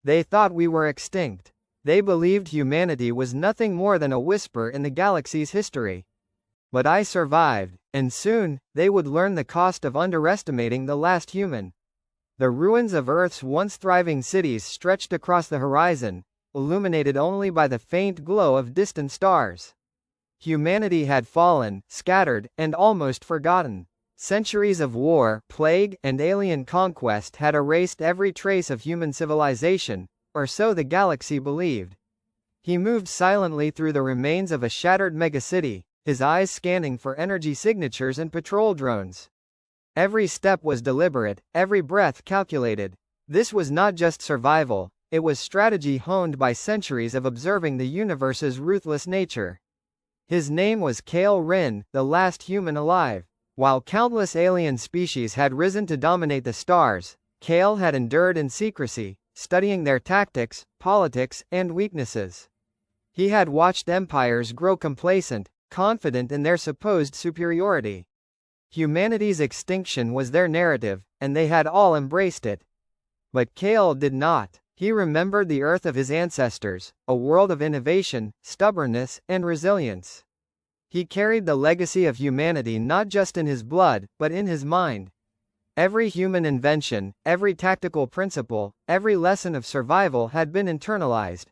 They thought we were extinct. They believed humanity was nothing more than a whisper in the galaxy's history. But I survived, and soon, they would learn the cost of underestimating the last human. The ruins of Earth's once thriving cities stretched across the horizon, illuminated only by the faint glow of distant stars. Humanity had fallen, scattered, and almost forgotten. Centuries of war, plague, and alien conquest had erased every trace of human civilization, or so the galaxy believed. He moved silently through the remains of a shattered megacity, his eyes scanning for energy signatures and patrol drones. Every step was deliberate, every breath calculated. This was not just survival, it was strategy honed by centuries of observing the universe's ruthless nature. His name was Kale Rin, the last human alive. While countless alien species had risen to dominate the stars, Kale had endured in secrecy, studying their tactics, politics, and weaknesses. He had watched empires grow complacent, confident in their supposed superiority. Humanity's extinction was their narrative, and they had all embraced it. But Kale did not. He remembered the Earth of his ancestors, a world of innovation, stubbornness, and resilience. He carried the legacy of humanity not just in his blood, but in his mind. Every human invention, every tactical principle, every lesson of survival had been internalized.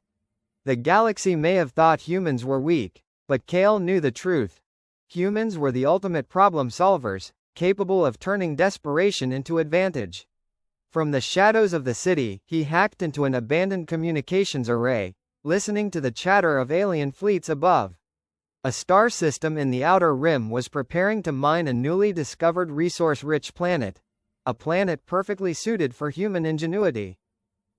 The galaxy may have thought humans were weak, but Kale knew the truth. Humans were the ultimate problem solvers, capable of turning desperation into advantage. From the shadows of the city, he hacked into an abandoned communications array, listening to the chatter of alien fleets above. A star system in the outer rim was preparing to mine a newly discovered resource-rich planet, a planet perfectly suited for human ingenuity.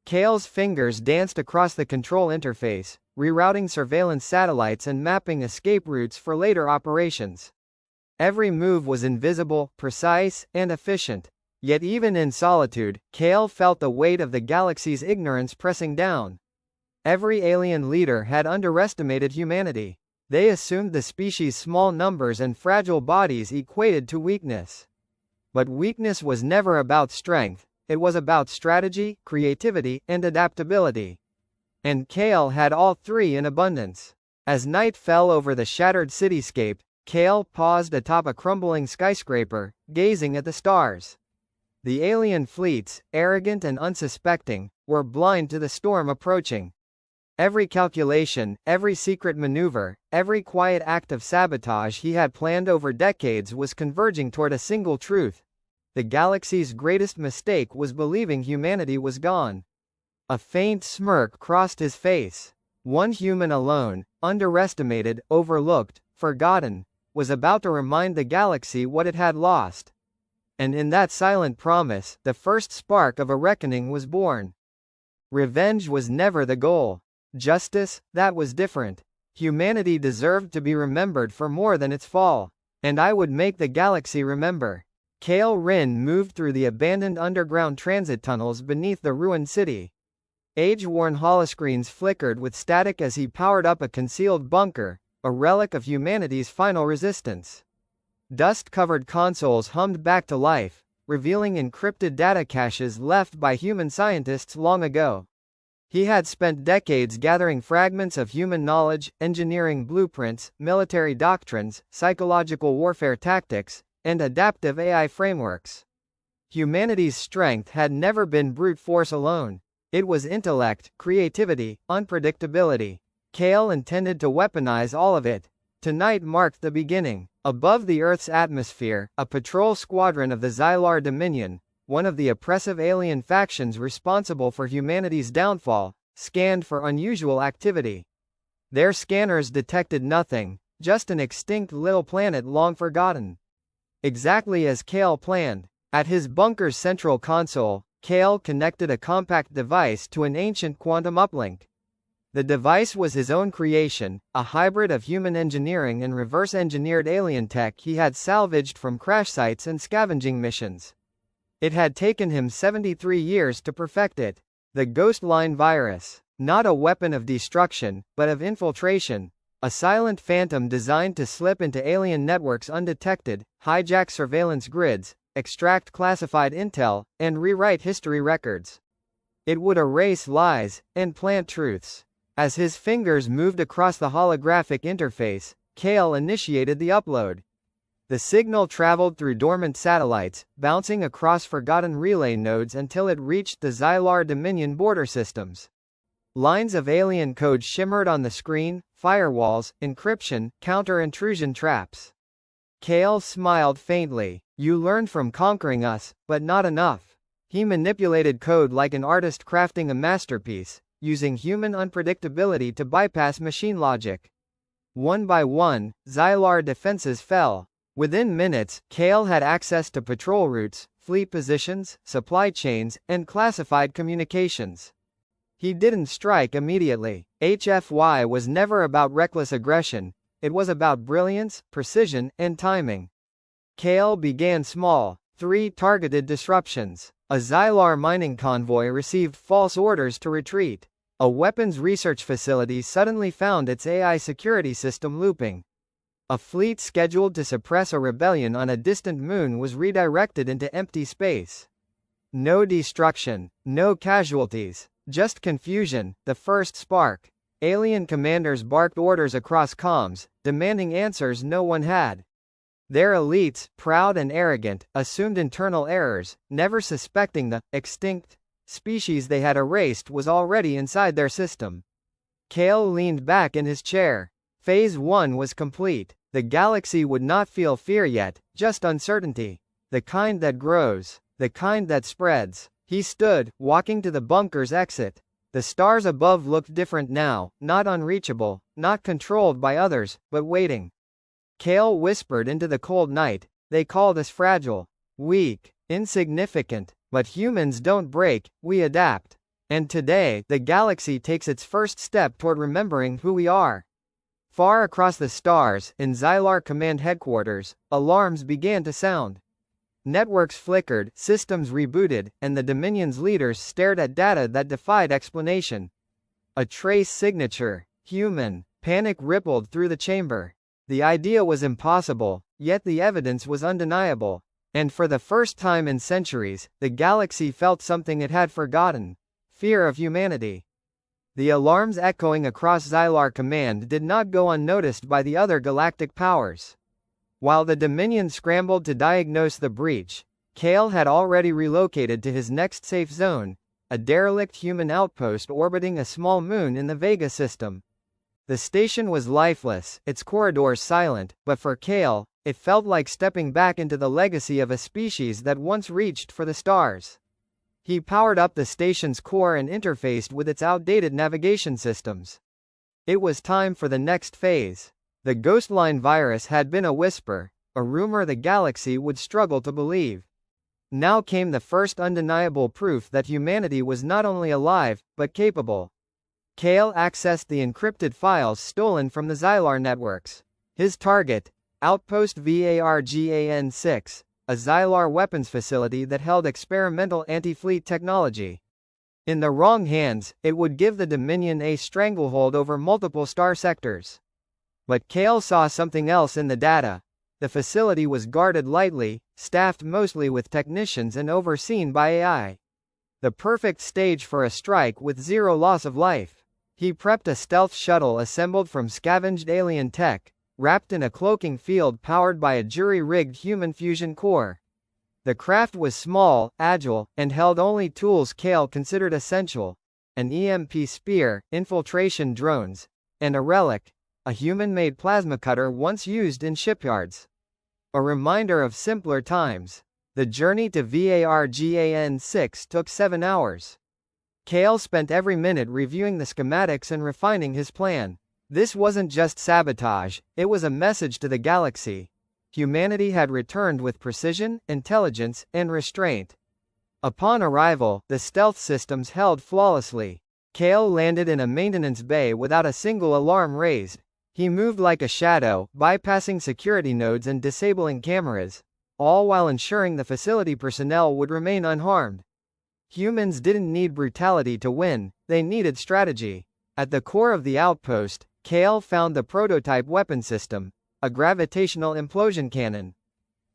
Kale's fingers danced across the control interface, rerouting surveillance satellites and mapping escape routes for later operations. Every move was invisible, precise, and efficient. Yet even in solitude, Kale felt the weight of the galaxy's ignorance pressing down. Every alien leader had underestimated humanity. They assumed the species' small numbers and fragile bodies equated to weakness. But weakness was never about strength, it was about strategy, creativity, and adaptability. And Kale had all three in abundance. As night fell over the shattered cityscape, Kale paused atop a crumbling skyscraper, gazing at the stars. The alien fleets, arrogant and unsuspecting, were blind to the storm approaching. Every calculation, every secret maneuver, every quiet act of sabotage he had planned over decades was converging toward a single truth. The galaxy's greatest mistake was believing humanity was gone. A faint smirk crossed his face. One human alone, underestimated, overlooked, forgotten, was about to remind the galaxy what it had lost. And in that silent promise, the first spark of a reckoning was born. Revenge was never the goal. Justice, that was different. Humanity deserved to be remembered for more than its fall. And I would make the galaxy remember. Kale Rin moved through the abandoned underground transit tunnels beneath the ruined city. Age-worn holoscreens flickered with static as he powered up a concealed bunker, a relic of humanity's final resistance. Dust-covered consoles hummed back to life, revealing encrypted data caches left by human scientists long ago. He had spent decades gathering fragments of human knowledge, engineering blueprints, military doctrines, psychological warfare tactics, and adaptive AI frameworks. Humanity's strength had never been brute force alone. It was intellect, creativity, unpredictability. Kale intended to weaponize all of it. Tonight marked the beginning. Above the Earth's atmosphere, a patrol squadron of the Xylar Dominion, one of the oppressive alien factions responsible for humanity's downfall, scanned for unusual activity. Their scanners detected nothing, just an extinct little planet long forgotten. Exactly as Kale planned, at his bunker's central console, Kale connected a compact device to an ancient quantum uplink. The device was his own creation, a hybrid of human engineering and reverse-engineered alien tech he had salvaged from crash sites and scavenging missions. It had taken him 73 years to perfect it. The Ghostline virus. Not a weapon of destruction, but of infiltration. A silent phantom designed to slip into alien networks undetected, hijack surveillance grids, extract classified intel, and rewrite history records. It would erase lies and plant truths. As his fingers moved across the holographic interface, Kale initiated the upload. The signal traveled through dormant satellites, bouncing across forgotten relay nodes until it reached the Xylar Dominion border systems. Lines of alien code shimmered on the screen: firewalls, encryption, counter-intrusion traps. Kale smiled faintly. You learned from conquering us, but not enough. He manipulated code like an artist crafting a masterpiece, using human unpredictability to bypass machine logic. One by one, Xylar defenses fell. Within minutes, Kale had access to patrol routes, fleet positions, supply chains, and classified communications. He didn't strike immediately. HFY was never about reckless aggression, it was about brilliance, precision, and timing. Kale began small: 3 targeted disruptions. A Xylar mining convoy received false orders to retreat. A weapons research facility suddenly found its AI security system looping. A fleet scheduled to suppress a rebellion on a distant moon was redirected into empty space. No destruction, no casualties, just confusion, the first spark. Alien commanders barked orders across comms, demanding answers no one had. Their elites, proud and arrogant, assumed internal errors, never suspecting the extinct species they had erased was already inside their system. Kale leaned back in his chair. Phase 1 was complete. The galaxy would not feel fear yet, just uncertainty. The kind that grows. The kind that spreads. He stood, walking to the bunker's exit. The stars above looked different now, not unreachable, not controlled by others, but waiting. Kale whispered into the cold night, "They called us fragile, weak, insignificant, but humans don't break, we adapt. And today, the galaxy takes its first step toward remembering who we are." Far across the stars, in Xylar Command Headquarters, alarms began to sound. Networks flickered, systems rebooted, and the Dominion's leaders stared at data that defied explanation. A trace signature, human. Panic rippled through the chamber. The idea was impossible, yet the evidence was undeniable. And for the first time in centuries, the galaxy felt something it had forgotten: fear of humanity. The alarms echoing across Xylar Command did not go unnoticed by the other galactic powers. While the Dominion scrambled to diagnose the breach, Kale had already relocated to his next safe zone, a derelict human outpost orbiting a small moon in the Vega system. The station was lifeless, its corridors silent, but for Kale, it felt like stepping back into the legacy of a species that once reached for the stars. He powered up the station's core and interfaced with its outdated navigation systems. It was time for the next phase. The Ghostline virus had been a whisper, a rumor the galaxy would struggle to believe. Now came the first undeniable proof that humanity was not only alive, but capable. Kale accessed the encrypted files stolen from the Xylar networks. His target: Outpost VARGAN-6, a Xylar weapons facility that held experimental anti-fleet technology. In the wrong hands, it would give the Dominion a stranglehold over multiple star sectors. But Kale saw something else in the data. The facility was guarded lightly, staffed mostly with technicians and overseen by AI. The perfect stage for a strike with zero loss of life. He prepped a stealth shuttle assembled from scavenged alien tech, wrapped in a cloaking field powered by a jury-rigged human fusion core. The craft was small, agile, and held only tools Kale considered essential: an EMP spear, infiltration drones, and a relic: a human-made plasma cutter once used in shipyards. A reminder of simpler times. The journey to VARGAN-6 took 7 hours. Kale spent every minute reviewing the schematics and refining his plan. This wasn't just sabotage, it was a message to the galaxy. Humanity had returned with precision, intelligence, and restraint. Upon arrival, the stealth systems held flawlessly. Kale landed in a maintenance bay without a single alarm raised. He moved like a shadow, bypassing security nodes and disabling cameras, all while ensuring the facility personnel would remain unharmed. Humans didn't need brutality to win, they needed strategy. At the core of the outpost, Kale found the prototype weapon system, a gravitational implosion cannon.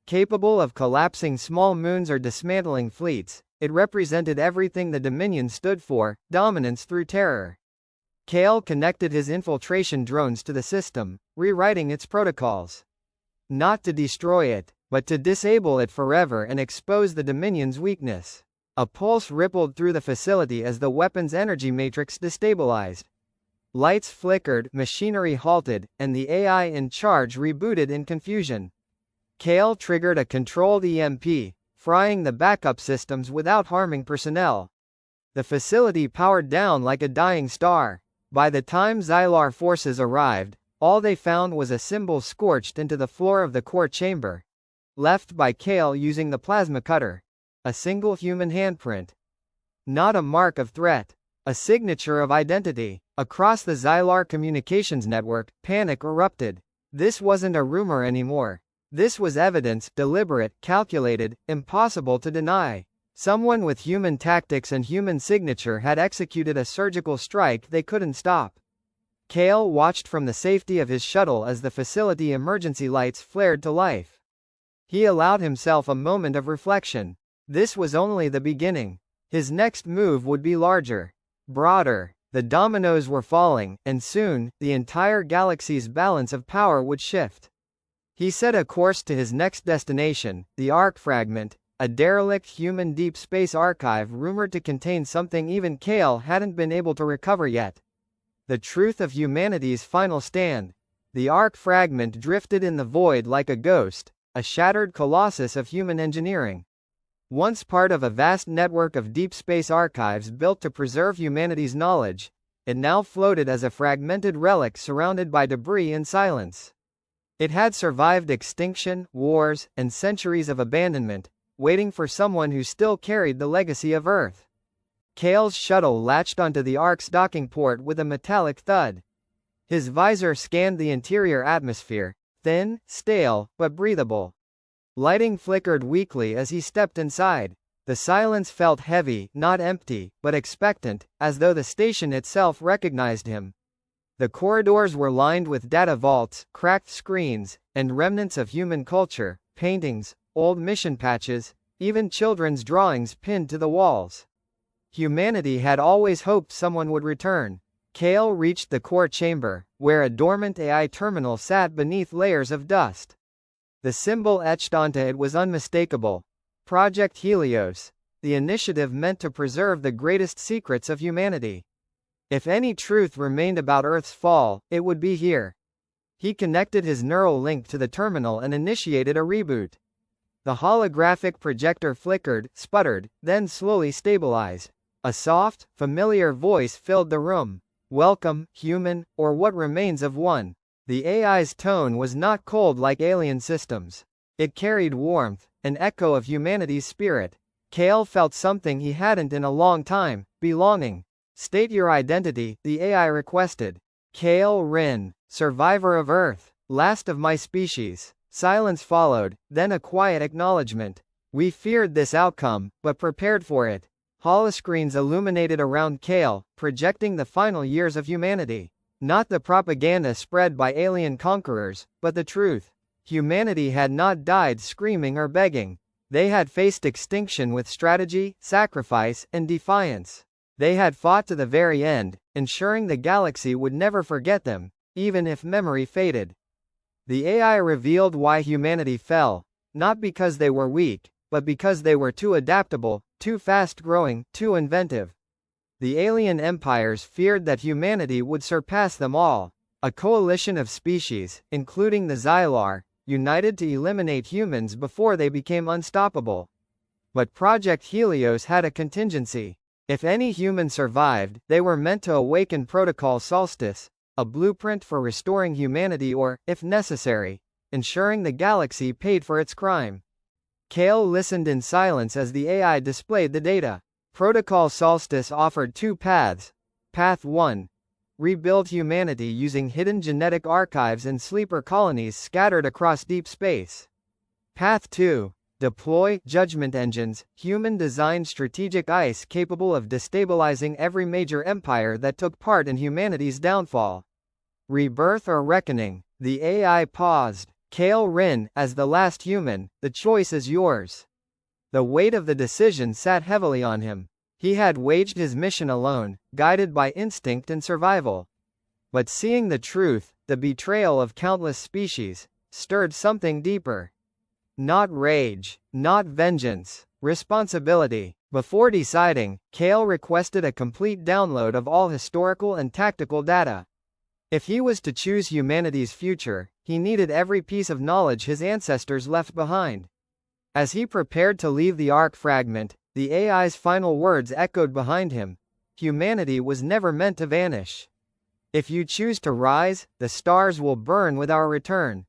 Capable of collapsing small moons or dismantling fleets, It represented everything the Dominion stood for: dominance through terror. Kale connected his infiltration drones to the system, rewriting its protocols. Not to destroy it, but to disable it forever and expose the Dominion's weakness. A pulse rippled through the facility as the weapon's energy matrix destabilized. Lights flickered, machinery halted, and the AI in charge rebooted in confusion. Kale triggered a controlled EMP, frying the backup systems without harming personnel. The facility powered down like a dying star. By the time Xylar forces arrived, all they found was a symbol scorched into the floor of the core chamber, left by Kale using the plasma cutter. A single human handprint. Not a mark of threat. A signature of identity. Across the Xylar communications network, panic erupted. This wasn't a rumor anymore. This was evidence, deliberate, calculated, impossible to deny. Someone with human tactics and human signature had executed a surgical strike they couldn't stop. Kale watched from the safety of his shuttle as the facility emergency lights flared to life. He allowed himself a moment of reflection. This was only the beginning. His next move would be larger, broader. The dominoes were falling, and soon, the entire galaxy's balance of power would shift. He set a course to his next destination, the Ark Fragment, a derelict human deep space archive rumored to contain something even Kale hadn't been able to recover yet. The truth of humanity's final stand. The Ark Fragment drifted in the void like a ghost, a shattered colossus of human engineering. Once part of a vast network of deep space archives built to preserve humanity's knowledge, it now floated as a fragmented relic surrounded by debris and silence. It had survived extinction, wars, and centuries of abandonment, waiting for someone who still carried the legacy of Earth. Kale's shuttle latched onto the Ark's docking port with a metallic thud. His visor scanned the interior atmosphere, thin, stale, but breathable. Lighting flickered weakly as he stepped inside. The silence felt heavy, not empty, but expectant, as though the station itself recognized him. The corridors were lined with data vaults, cracked screens, and remnants of human culture, paintings, old mission patches, even children's drawings pinned to the walls. Humanity had always hoped someone would return. Kale reached the core chamber, where a dormant AI terminal sat beneath layers of dust. The symbol etched onto it was unmistakable. Project Helios, the initiative meant to preserve the greatest secrets of humanity. If any truth remained about Earth's fall, it would be here. He connected his neural link to the terminal and initiated a reboot. The holographic projector flickered, sputtered, then slowly stabilized. A soft, familiar voice filled the room. Welcome, human, or what remains of one. The AI's tone was not cold like alien systems. It carried warmth, an echo of humanity's spirit. Kale felt something he hadn't in a long time: belonging. State your identity, the AI requested. Kale Rin, survivor of Earth, last of my species. Silence followed, then a quiet acknowledgement. We feared this outcome, but prepared for it. Holoscreens illuminated around Kale, projecting the final years of humanity. Not the propaganda spread by alien conquerors, but the truth. Humanity had not died screaming or begging. They had faced extinction with strategy, sacrifice, and defiance. They had fought to the very end, ensuring the galaxy would never forget them, even if memory faded. The AI revealed why humanity fell, not because they were weak, but because they were too adaptable, too fast-growing, too inventive. The alien empires feared that humanity would surpass them all. A coalition of species, including the Xylar, united to eliminate humans before they became unstoppable. But Project Helios had a contingency. If any human survived, they were meant to awaken Protocol Solstice, a blueprint for restoring humanity or, if necessary, ensuring the galaxy paid for its crime. Kale listened in silence as the AI displayed the data. Protocol Solstice offered two paths. Path 1. Rebuild humanity using hidden genetic archives and sleeper colonies scattered across deep space. Path 2. Deploy judgment engines, human-designed strategic ice capable of destabilizing every major empire that took part in humanity's downfall. Rebirth or reckoning? The AI paused. Kale Rin, as the last human, the choice is yours. The weight of the decision sat heavily on him. He had waged his mission alone, guided by instinct and survival. But seeing the truth, the betrayal of countless species, stirred something deeper. Not rage, not vengeance, responsibility. Before deciding, Kale requested a complete download of all historical and tactical data. If he was to choose humanity's future, he needed every piece of knowledge his ancestors left behind. As he prepared to leave the Ark fragment, the AI's final words echoed behind him. Humanity was never meant to vanish. If you choose to rise, the stars will burn with our return.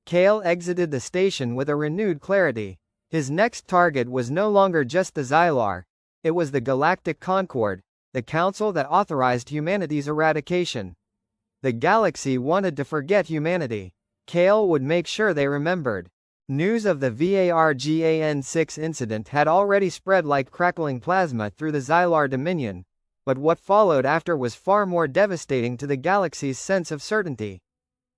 Kale exited the station with a renewed clarity. His next target was no longer just the Xylar. It was the Galactic Concord, the council that authorized humanity's eradication. The galaxy wanted to forget humanity. Kale would make sure they remembered. News of the VARGAN-6 incident had already spread like crackling plasma through the Xylar Dominion, but what followed after was far more devastating to the galaxy's sense of certainty.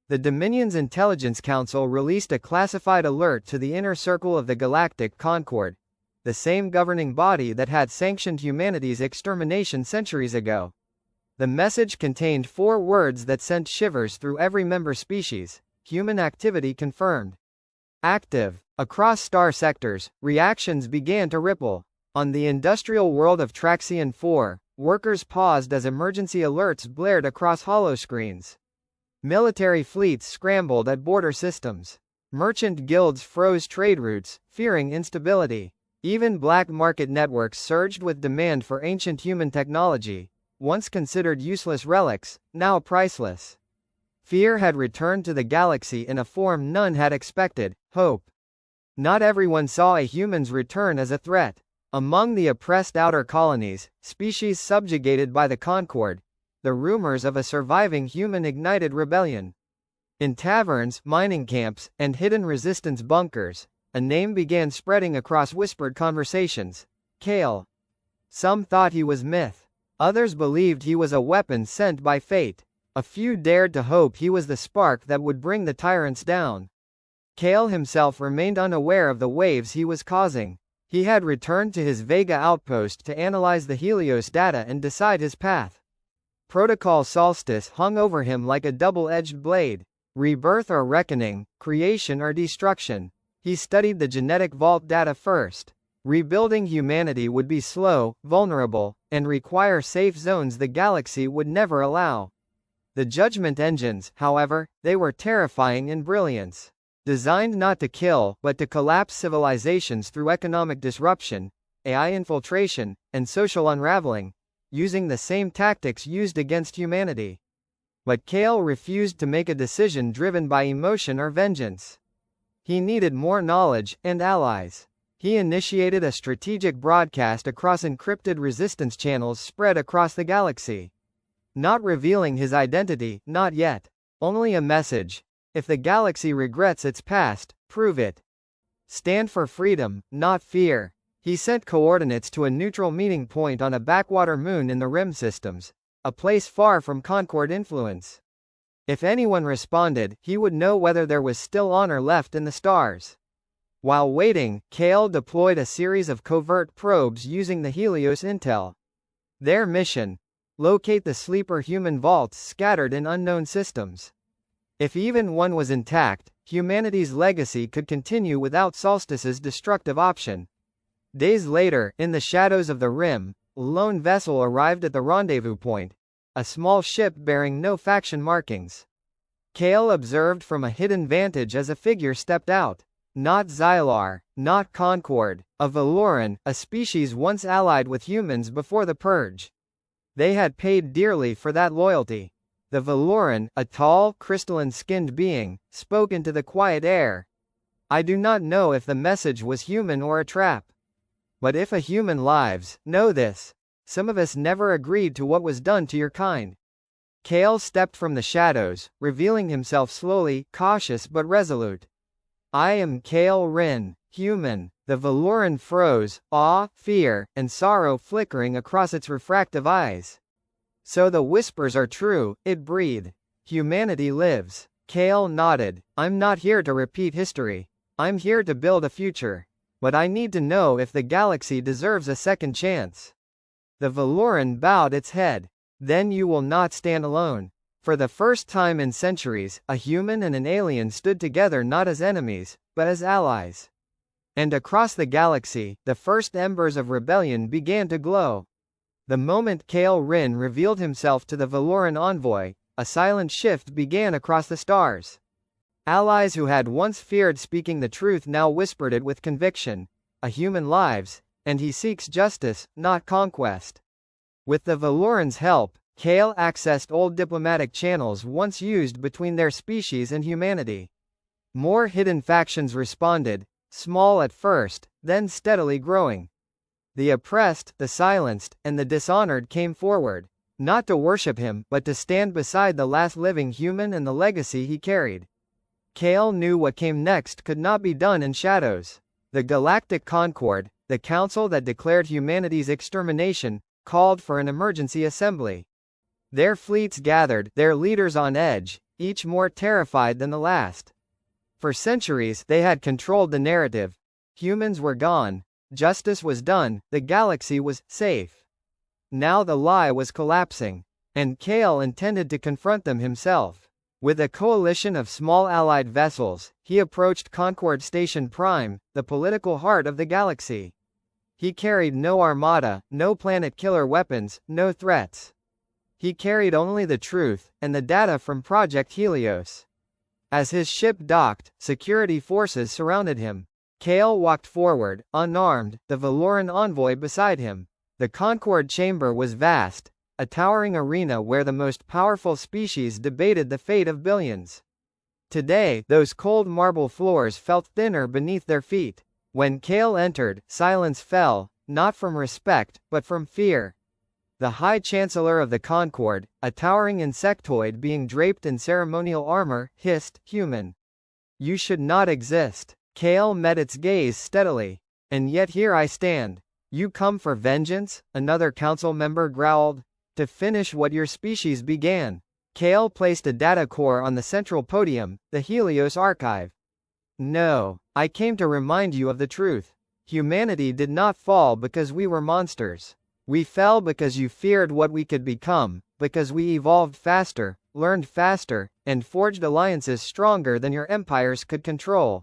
The Dominion's Intelligence Council released a classified alert to the inner circle of the Galactic Concord, the same governing body that had sanctioned humanity's extermination centuries ago. The message contained 4 words that sent shivers through every member species: human activity confirmed. Active. Across star sectors, reactions began to ripple. On the industrial world of Traxian 4, workers paused as emergency alerts blared across holoscreens. Military fleets scrambled at border systems. Merchant guilds froze trade routes, fearing instability. Even black market networks surged with demand for ancient human technology, once considered useless relics, now priceless. Fear had returned to the galaxy in a form none had expected: hope. Not everyone saw a human's return as a threat. Among the oppressed outer colonies, species subjugated by the Concord, the rumors of a surviving human ignited rebellion. In taverns, mining camps, and hidden resistance bunkers, a name began spreading across whispered conversations: Kale. Some thought he was myth. Others believed he was a weapon sent by fate. A few dared to hope he was the spark that would bring the tyrants down. Kale himself remained unaware of the waves he was causing. He had returned to his Vega outpost to analyze the Helios data and decide his path. Protocol Solstice hung over him like a double-edged blade. Rebirth or reckoning, creation or destruction. He studied the genetic vault data first. Rebuilding humanity would be slow, vulnerable, and require safe zones the galaxy would never allow. The judgment engines, however, they were terrifying in brilliance. Designed not to kill, but to collapse civilizations through economic disruption, AI infiltration, and social unraveling, using the same tactics used against humanity. But Kale refused to make a decision driven by emotion or vengeance. He needed more knowledge, and allies. He initiated a strategic broadcast across encrypted resistance channels spread across the galaxy. Not revealing his identity, not yet. Only a message: if the galaxy regrets its past, prove it. Stand for freedom, not fear. He sent coordinates to a neutral meeting point on a backwater moon in the Rim systems, a place far from Concord influence. If anyone responded, he would know whether there was still honor left in the stars. While waiting, Kale deployed a series of covert probes using the Helios intel. Their mission: locate the sleeper human vaults scattered in unknown systems. If even one was intact, humanity's legacy could continue without Solstice's destructive option. Days later, in the shadows of the Rim, a lone vessel arrived at the rendezvous point, a small ship bearing no faction markings. Kale observed from a hidden vantage as a figure stepped out. Not Xylar, not Concord, a Valoran, a species once allied with humans before the Purge. They had paid dearly for that loyalty. The Valoran, a tall, crystalline-skinned being, spoke into the quiet air. I do not know if the message was human or a trap. But if a human lives, know this: some of us never agreed to what was done to your kind. Kale stepped from the shadows, revealing himself slowly, cautious but resolute. I am Kale Rin, human. The Valoran froze, awe, fear, and sorrow flickering across its refractive eyes. So the whispers are true, it breathed. Humanity lives. Kale nodded. I'm not here to repeat history. I'm here to build a future. But I need to know if the galaxy deserves a second chance. The Valoran bowed its head. Then you will not stand alone. For the first time in centuries, a human and an alien stood together not as enemies, but as allies. And across the galaxy, the first embers of rebellion began to glow. The moment Kale Rin revealed himself to the Valoran envoy, a silent shift began across the stars. Allies who had once feared speaking the truth now whispered it with conviction. A human lives, and he seeks justice, not conquest. With the Valoran's help, Kale accessed old diplomatic channels once used between their species and humanity. More hidden factions responded, small at first, then steadily growing. The oppressed, the silenced, and the dishonored came forward, not to worship him, but to stand beside the last living human and the legacy he carried. Kale knew what came next could not be done in shadows. The Galactic Concord, the council that declared humanity's extermination, called for an emergency assembly. Their fleets gathered, their leaders on edge, each more terrified than the last. For centuries, they had controlled the narrative. Humans were gone, justice was done, the galaxy was safe. Now the lie was collapsing, and Kale intended to confront them himself. With a coalition of small allied vessels, he approached Concord Station Prime, the political heart of the galaxy. He carried no armada, no planet-killer weapons, no threats. He carried only the truth, and the data from Project Helios. As his ship docked, security forces surrounded him. Kale walked forward, unarmed, the Valoran envoy beside him. The Concord chamber was vast, a towering arena where the most powerful species debated the fate of billions. Today, those cold marble floors felt thinner beneath their feet. When Kale entered, silence fell, not from respect, but from fear. The High Chancellor of the Concord, a towering insectoid being draped in ceremonial armor, hissed, "Human. You should not exist." Kale met its gaze steadily. "And yet here I stand. You come for vengeance?" another council member growled. "To finish what your species began." Kale placed a data core on the central podium, the Helios archive. "No, I came to remind you of the truth. Humanity did not fall because we were monsters. We fell because you feared what we could become, because we evolved faster, learned faster, and forged alliances stronger than your empires could control."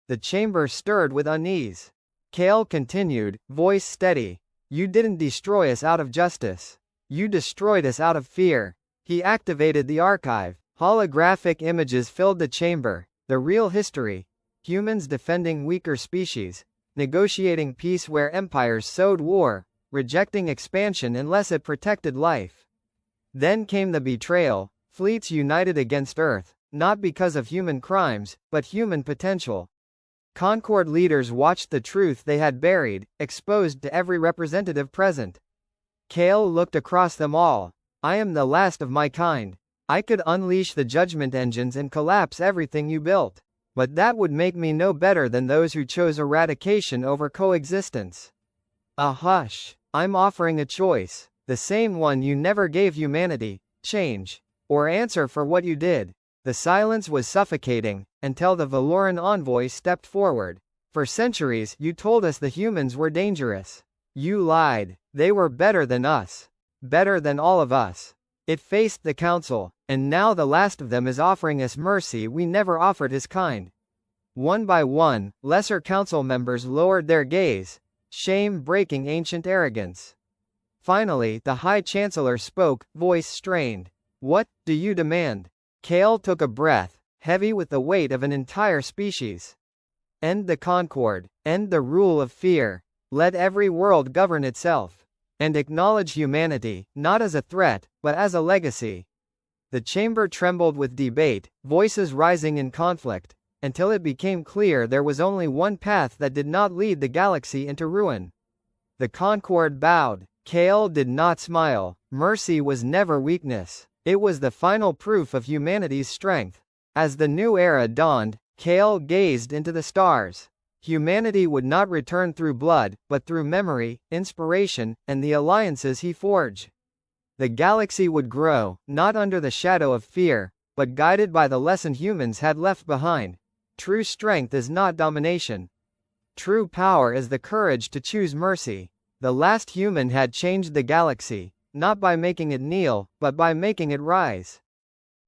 The chamber stirred with unease. Kale continued, voice steady. "You didn't destroy us out of justice. You destroyed us out of fear." He activated the archive. Holographic images filled the chamber. The real history. Humans defending weaker species. Negotiating peace where empires sowed war. Rejecting expansion unless it protected life. Then came the betrayal. Fleets united against Earth, not because of human crimes, but human potential. Concord leaders watched the truth they had buried, exposed to every representative present. Kale looked across them all. "I am the last of my kind. I could unleash the judgment engines and collapse everything you built. But that would make me no better than those who chose eradication over coexistence." "A hush. I'm offering a choice. The same one you never gave humanity. Change. Or answer for what you did." The silence was suffocating, until the Valoran envoy stepped forward. "For centuries, you told us the humans were dangerous. You lied. They were better than us. Better than all of us." It faced the council, and now the last of them is offering us mercy we never offered his kind. One by one, lesser council members lowered their gaze, shame breaking ancient arrogance. Finally, the High Chancellor spoke, voice strained. "What do you demand?" Kale took a breath, heavy with the weight of an entire species. "End the Concord. End the rule of fear. Let every world govern itself. And acknowledge humanity, not as a threat, but as a legacy." The chamber trembled with debate, voices rising in conflict, until it became clear there was only one path that did not lead the galaxy into ruin. The Concord bowed. Kale did not smile. Mercy was never weakness. It was the final proof of humanity's strength. As the new era dawned, Kale gazed into the stars. Humanity would not return through blood, but through memory, inspiration, and the alliances he forged. The galaxy would grow, not under the shadow of fear, but guided by the lesson humans had left behind. True strength is not domination. True power is the courage to choose mercy. The last human had changed the galaxy, not by making it kneel, but by making it rise.